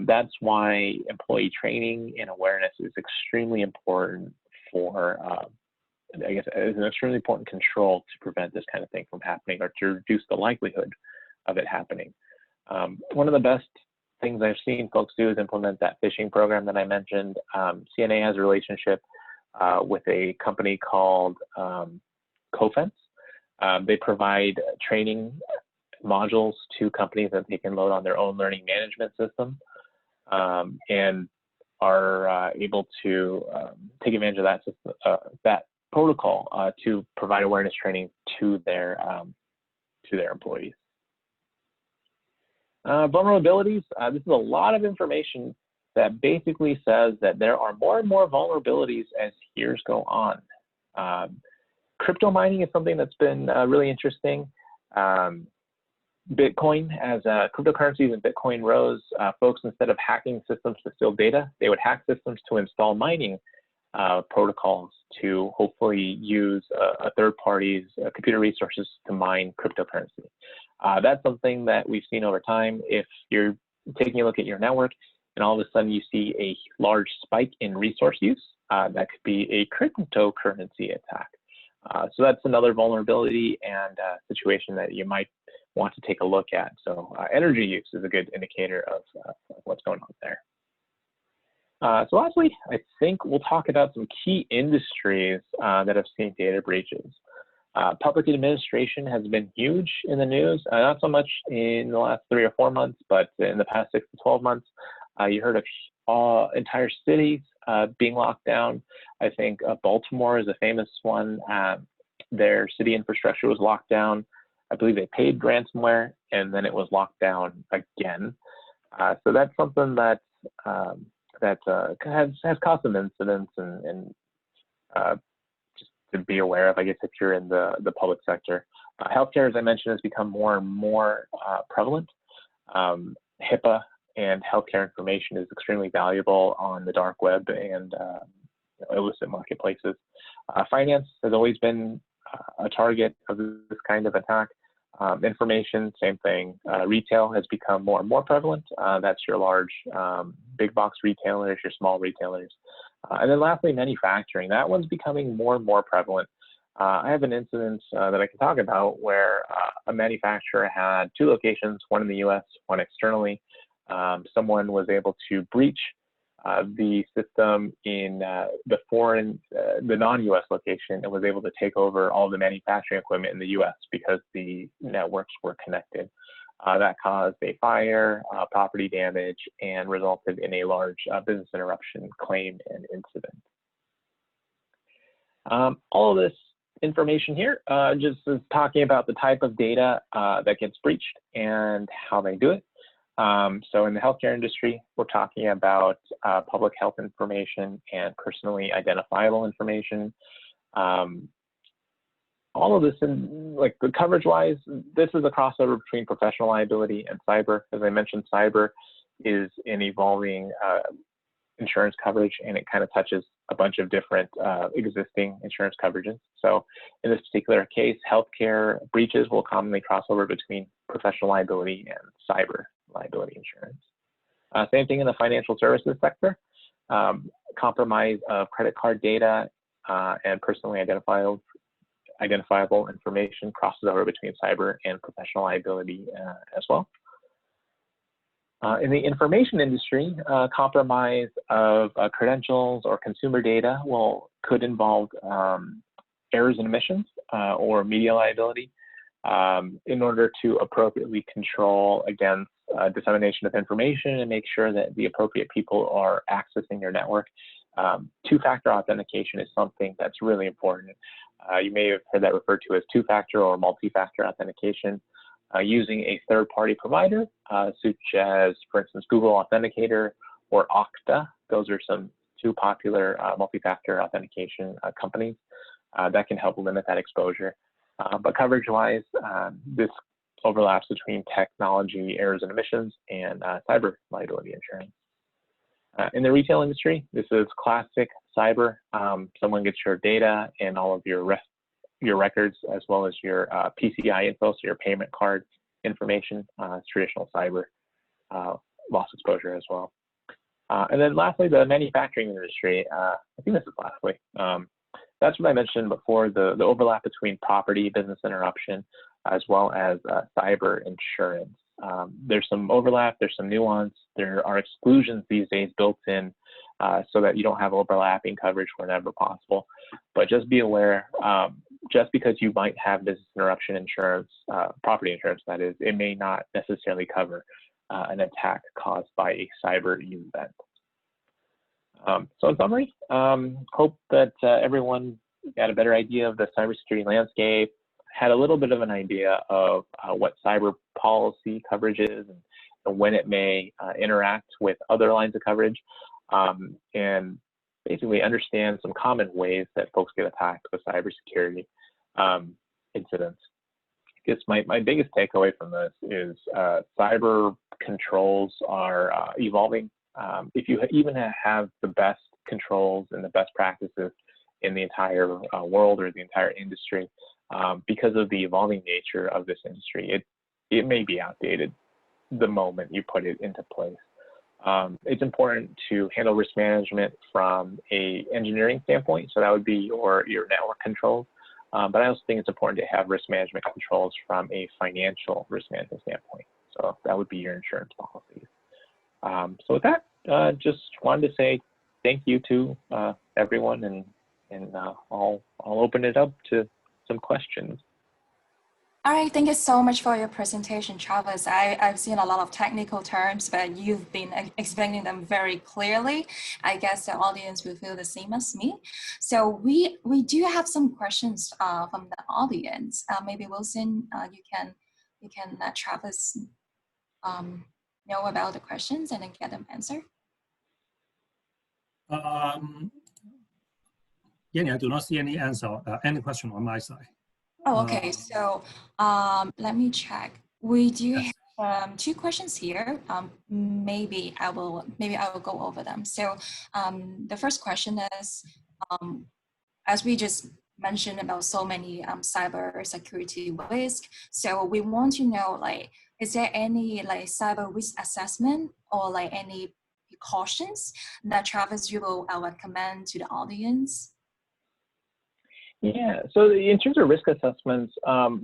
That's why employee training and awareness is extremely important for, I guess, is an extremely important control to prevent this kind of thing from happening or to reduce the likelihood of it happening. One of the best things I've seen folks do is implement that phishing program that I mentioned. CNA has a relationship with a company called Cofense. They provide training modules to companies that they can load on their own learning management system, and are able to take advantage of that system, that protocol to provide awareness training to their employees. Vulnerabilities. This is a lot of information that basically says that there are more and more vulnerabilities as years go on. Crypto mining is something that's been really interesting. Bitcoin, as cryptocurrencies and Bitcoin rose, folks, instead of hacking systems to steal data, they would hack systems to install mining protocols to hopefully use a third party's computer resources to mine cryptocurrency. That's something that we've seen over time. If you're taking a look at your network and all of a sudden you see a large spike in resource use, that could be a cryptocurrency attack. So that's another vulnerability and situation that you might want to take a look at. So energy use is a good indicator of what's going on there. So lastly, I think we'll talk about some key industries that have seen data breaches. Public administration has been huge in the news, not so much in the last 3 or 4 months, but in the past 6 to 12 months. You heard of entire cities being locked down. I think Baltimore is a famous one. Their city infrastructure was locked down. I believe they paid ransomware, and then it was locked down again. So that's something that has caused some incidents and just to be aware of, I guess, if you're in the public sector. Healthcare, as I mentioned, has become more and more prevalent. HIPAA and healthcare information is extremely valuable on the dark web and illicit marketplaces. Finance has always been a target of this kind of attack. Information, same thing. Retail has become more and more prevalent. That's your large big box retailers, your small retailers. And then lastly, manufacturing. That one's becoming more and more prevalent. I have an incident that I can talk about where a manufacturer had 2 locations, one in the US, one externally. Someone was able to breach the system in the non-US location, and was able to take over all the manufacturing equipment in the US because the networks were connected. That caused a fire, property damage, and resulted in a large business interruption claim and incident. All of this information here just is talking about the type of data that gets breached and how they do it. So in the healthcare industry, we're talking about public health information and personally identifiable information. All of this, like the coverage-wise, this is a crossover between professional liability and cyber. As I mentioned, cyber is an evolving insurance coverage, and it kind of touches a bunch of different existing insurance coverages. So in this particular case, healthcare breaches will commonly cross over between professional liability and cyber liability insurance. Same thing in the financial services sector. Compromise of credit card data and personally identifiable information crosses over between cyber and professional liability as well. In the information industry, compromise of credentials or consumer data could involve errors and omissions or media liability in order to appropriately control against dissemination of information and make sure that the appropriate people are accessing your network. Two-factor authentication is something that's really important. You may have heard that referred to as two-factor or multi-factor authentication. Using a third-party provider, such as, for instance, Google Authenticator or Okta. Those are some 2 popular multi-factor authentication companies that can help limit that exposure. But coverage-wise, this overlaps between technology errors and omissions and cyber liability insurance. In the retail industry, this is classic cyber. Someone gets your data and all of your records, as well as your PCI info, so your payment card information. It's traditional cyber loss exposure as well. And then lastly, the manufacturing industry. I think this is lastly. That's what I mentioned before, the overlap between property, business interruption, as well as cyber insurance. There's some overlap, there's some nuance, there are exclusions these days built in so that you don't have overlapping coverage whenever possible. But just be aware, just because you might have business interruption insurance, property insurance that is, it may not necessarily cover an attack caused by a cyber event. So in summary, hope that everyone got a better idea of the cybersecurity landscape, had a little bit of an idea of what cyber policy coverage is and when it may interact with other lines of coverage, and basically understand some common ways that folks get attacked with cybersecurity incidents. I guess my biggest takeaway from this is cyber controls are evolving. If you even have the best controls and the best practices in the entire world or the entire industry, because of the evolving nature of this industry, it may be outdated the moment you put it into place. It's important to handle risk management from a engineering standpoint, so that would be your network controls. But I also think it's important to have risk management controls from a financial risk management standpoint. So that would be your insurance policies. So with that, just wanted to say thank you to everyone, and I'll open it up to some questions. All right, thank you so much for your presentation, Travis. I've seen a lot of technical terms, but you've been explaining them very clearly. I guess the audience will feel the same as me. So we do have some questions from the audience. Maybe Wilson, you can let Travis know about the questions and then get them answered. Yanni, I do not see any answer, any question on my side. Oh, okay. So let me check. We do have 2 questions here. Maybe I will go over them. So the first question is, as we just mentioned about so many cyber security risk. So we want to know, like, is there any like cyber risk assessment or like any precautions that Travis you will recommend to the audience? Yeah, so in terms of risk assessments,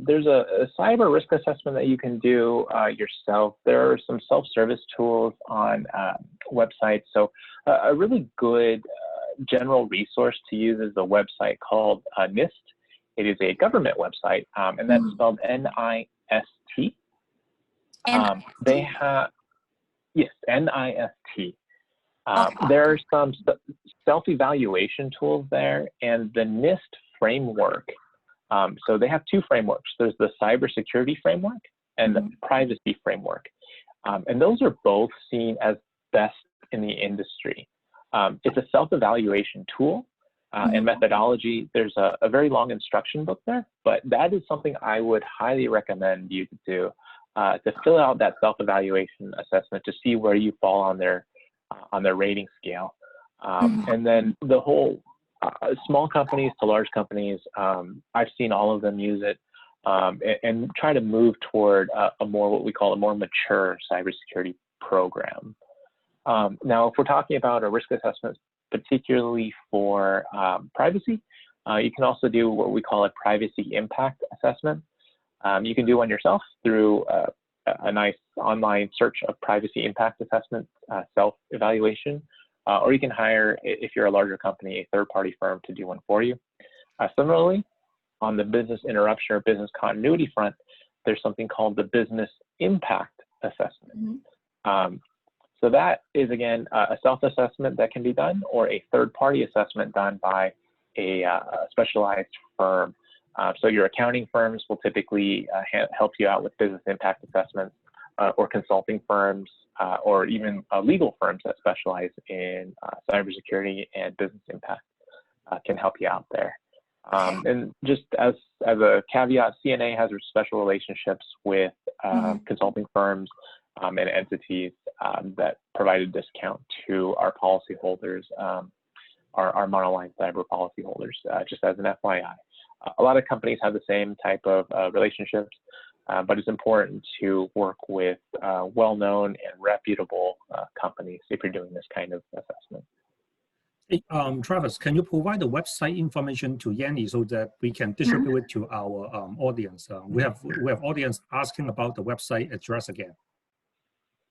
there's a cyber risk assessment that you can do yourself. There are some self-service tools on websites. So a really good general resource to use is a website called NIST. It is a government website, and that's spelled N-I-S-T. They have, yes, N-I-S-T. There are some self-evaluation tools there, and the NIST framework. So they have two frameworks. There's the cybersecurity framework and the privacy framework. And those are both seen as best in the industry. It's a self-evaluation tool and methodology. There's a very long instruction book there, but that is something I would highly recommend you to do, to fill out that self-evaluation assessment to see where you fall on their rating scale. And then the whole small companies to large companies, I've seen all of them use it and try to move toward a more, what we call a more mature cybersecurity program. Now, if we're talking about a risk assessment, particularly for privacy, you can also do what we call a privacy impact assessment. You can do one yourself through a nice online search of privacy impact assessment, self-evaluation, or you can hire, if you're a larger company, a third-party firm to do one for you. Similarly, on the business interruption or business continuity front, there's something called the business impact assessment. So that is, again, a self-assessment that can be done, or a third-party assessment done by a specialized firm. So your accounting firms will typically help you out with business impact assessments, or consulting firms, or even legal firms that specialize in cybersecurity and business impact can help you out there. And just as a caveat, CNA has special relationships with consulting firms and entities that provide a discount to our policyholders, our monoline cyber policyholders, just as an FYI. A lot of companies have the same type of relationships, but it's important to work with well-known and reputable companies if you're doing this kind of assessment. Hey, Travis, can you provide the website information to Yanni so that we can distribute it to our audience? We have audience asking about the website address again.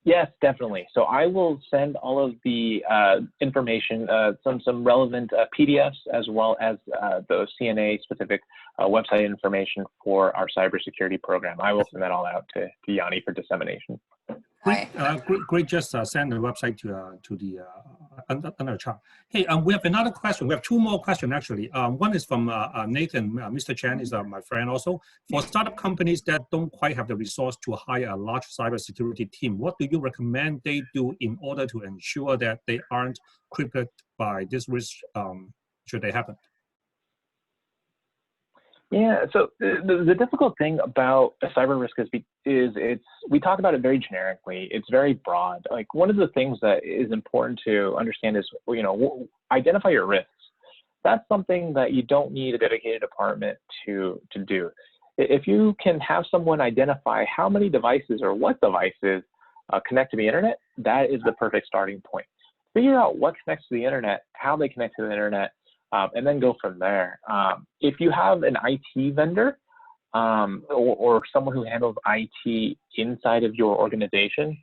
Yes, definitely. So I will send all of the information, some relevant PDFs, as well as the CNA specific website information for our cybersecurity program. I will send that all out to Yanni for dissemination. Great. Just send the website to the under chat. Hey, we have another question. We have two more questions actually. One is from Nathan. Mr. Chen is my friend also. For startup companies that don't quite have the resource to hire a large cybersecurity team, what do you recommend they do in order to ensure that they aren't crippled by this risk should they happen? Yeah, so the difficult thing about a cyber risk is we talk about it very generically. It's very broad. Like, one of the things that is important to understand is, identify your risks. That's something that you don't need a dedicated department to do. If you can have someone identify how many devices or what devices connect to the internet, that is the perfect starting point. Figure out what connects to the internet, how they connect to the internet, and then go from there. If you have an IT vendor or someone who handles IT inside of your organization,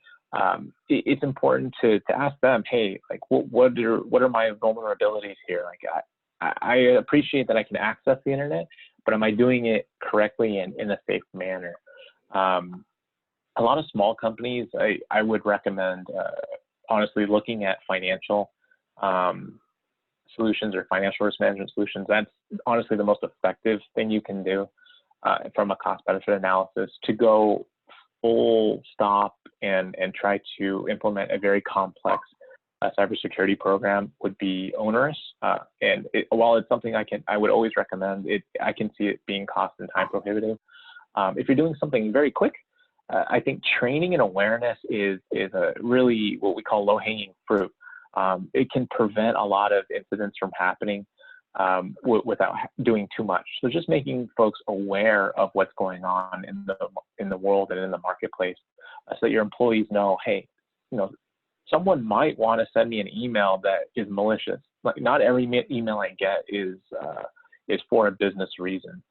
it's important to ask them, hey, like, what are my vulnerabilities here? Like, I appreciate that I can access the internet, but am I doing it correctly and in a safe manner? A lot of small companies, I would recommend, honestly, looking at financial solutions or financial risk management solutions. That's honestly the most effective thing you can do from a cost-benefit analysis. To go full stop and try to implement a very complex cybersecurity program would be onerous. And while it's something I would always recommend, I can see it being cost and time prohibitive. If you're doing something very quick, I think training and awareness is a really what we call low-hanging fruit. It can prevent a lot of incidents from happening without doing too much. So just making folks aware of what's going on in the world and in the marketplace, so that your employees know, hey, someone might want to send me an email that is malicious. Like, not every email I get is is for a business reason.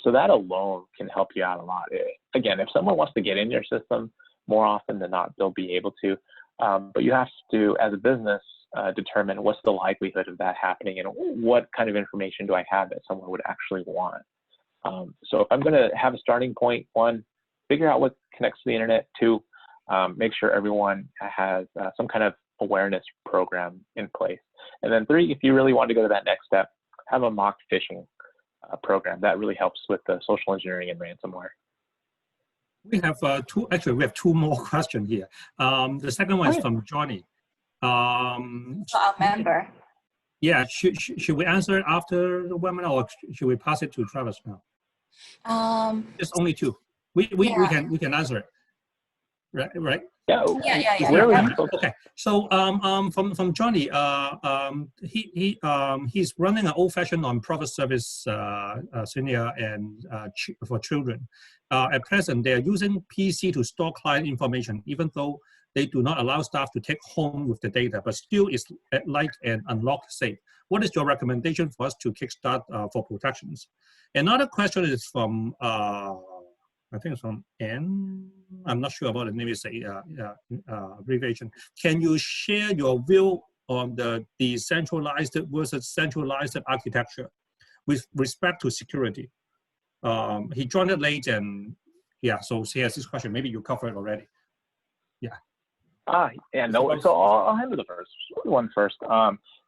So that alone can help you out a lot. Again, if someone wants to get in your system, more often than not, they'll be able to. But you have to, as a business, determine what's the likelihood of that happening and what kind of information do I have that someone would actually want. So if I'm going to have a starting point, 1, figure out what connects to the internet. 2, make sure everyone has some kind of awareness program in place. And then 3, if you really want to go to that next step, have a mock phishing program. That really helps with the social engineering and ransomware. We have actually we have 2 more questions here. The second one is from Johnny. So I'll remember. Yeah, should we answer it after the webinar, or should we pass it to Travis now? Just only 2. We can answer it. Right. Yeah. Okay. So from Johnny, he's running an old-fashioned non-profit service, senior and for children. At present, they are using PC to store client information, even though they do not allow staff to take home with the data, but still is like an unlocked safe. What is your recommendation for us to kickstart for protections? Another question is from I think it's from N. I'm not sure about the name. It's abbreviation. Can you share your view on the decentralized versus centralized architecture with respect to security? He joined it late, and so he has this question. Maybe you covered it already. No. So I'll handle the first one first.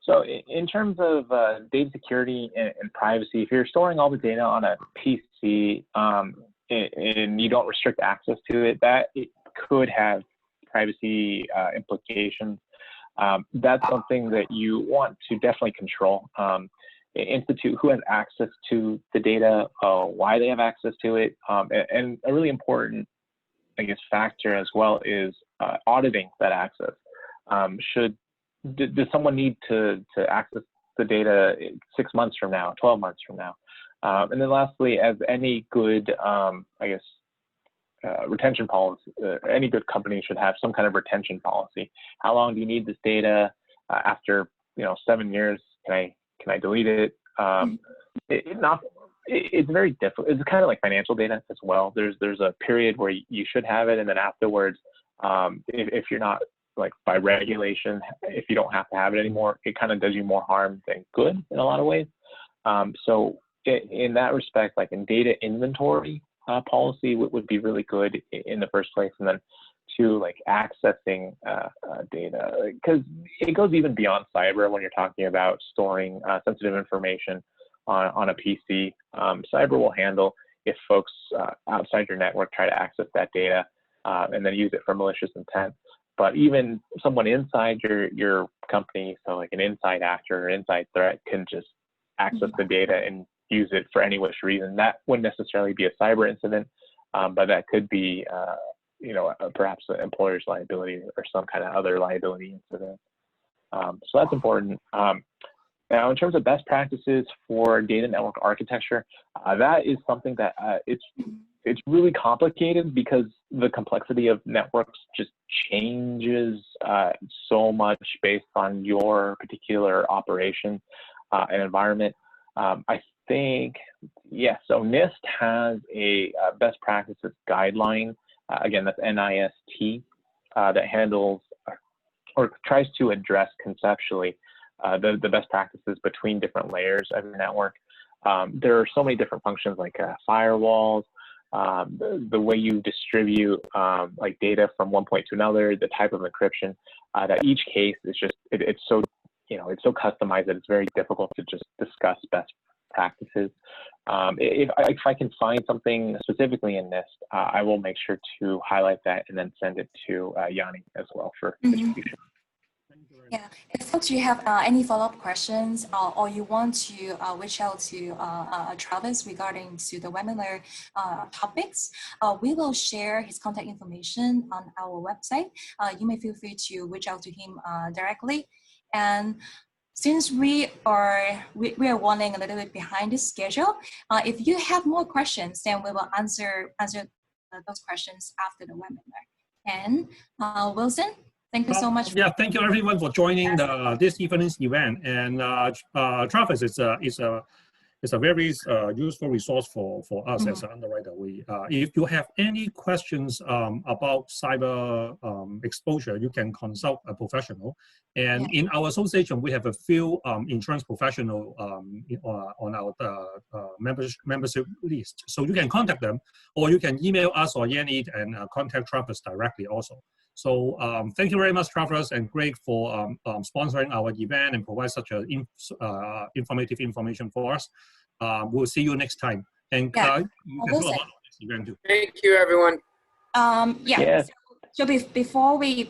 So in terms of data security and privacy, if you're storing all the data on a PC, and you don't restrict access to it, that it could have privacy implications. That's something that you want to definitely control. Institute who has access to the data, why they have access to it, and a really important, I guess, factor as well is auditing that access. Does someone need to access the data 6 months from now, 12 months from now? And then lastly, as any good, retention policy, any good company should have some kind of retention policy. How long do you need this data? After 7 years, can I delete it? It's very difficult. It's kind of like financial data as well. There's a period where you should have it, and then afterwards, if you're not, like, by regulation, if you don't have to have it anymore, it kind of does you more harm than good in a lot of ways. So in that respect, like in data inventory policy would be really good in the first place. And then 2, like accessing data, because it goes even beyond cyber when you're talking about storing sensitive information on a PC. Cyber will handle if folks outside your network try to access that data and then use it for malicious intent. But even someone inside your company, so like an inside actor or inside threat, can just access the data and use it for any which reason. That wouldn't necessarily be a cyber incident, but that could be, perhaps an employer's liability or some kind of other liability incident. So that's important. Now, in terms of best practices for data network architecture, that is something that it's really complicated because the complexity of networks just changes so much based on your particular operation and environment. I think, so NIST has a best practices guideline. Again, that's NIST, that handles or tries to address conceptually the best practices between different layers of your network. There are so many different functions like firewalls, the way you distribute like data from one point to another, the type of encryption, that each case is just, it's so, it's so customized that it's very difficult to just discuss best practices. If I can find something specifically in NIST, I will make sure to highlight that and then send it to Yanni as well for distribution. Yeah, if folks you have any follow-up questions or you want to reach out to Travis regarding to the webinar topics, we will share his contact information on our website. You may feel free to reach out to him directly. And since we are running a little bit behind the schedule, if you have more questions, then we will answer those questions after the webinar. And Wilson, thank you so much. Yeah, thank you everyone for joining this evening's event. And Travis is a it's a very useful resource for us as an underwriter. If you have any questions about cyber exposure, you can consult a professional. And in our association, we have a few insurance professional on our membership list. So you can contact them, or you can email us or Yanni and contact Travis directly also. So thank you very much, Travis and Greg, for sponsoring our event and provide such a informative information for us. We'll see you next time. And you can talk about this event too. Thank you, everyone. Yes. So before we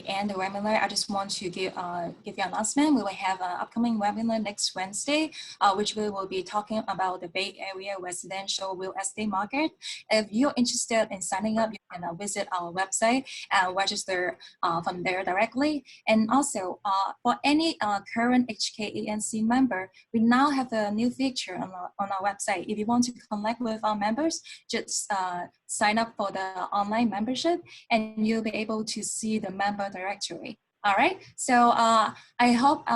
end the webinar, I just want to give you an announcement. We will have an upcoming webinar next Wednesday, which we will be talking about the Bay Area residential real estate market. If you're interested in signing up, you can visit our website and register from there directly. And also, for any current HKANC member, we now have a new feature on our website. If you want to connect with our members, just sign up for the online membership, and you'll be able to see the member directory. All right, so I hope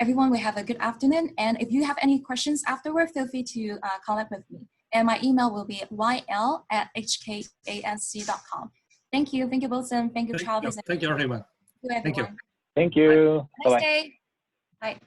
everyone will have a good afternoon, and if you have any questions afterward, feel free to connect with me. And my email will be yl@hkanc.com. Thank you, Wilson. Thank you, Travis. Thank you, everyone. Thank you, everyone. Thank you. Thank you. Have a nice day. Bye.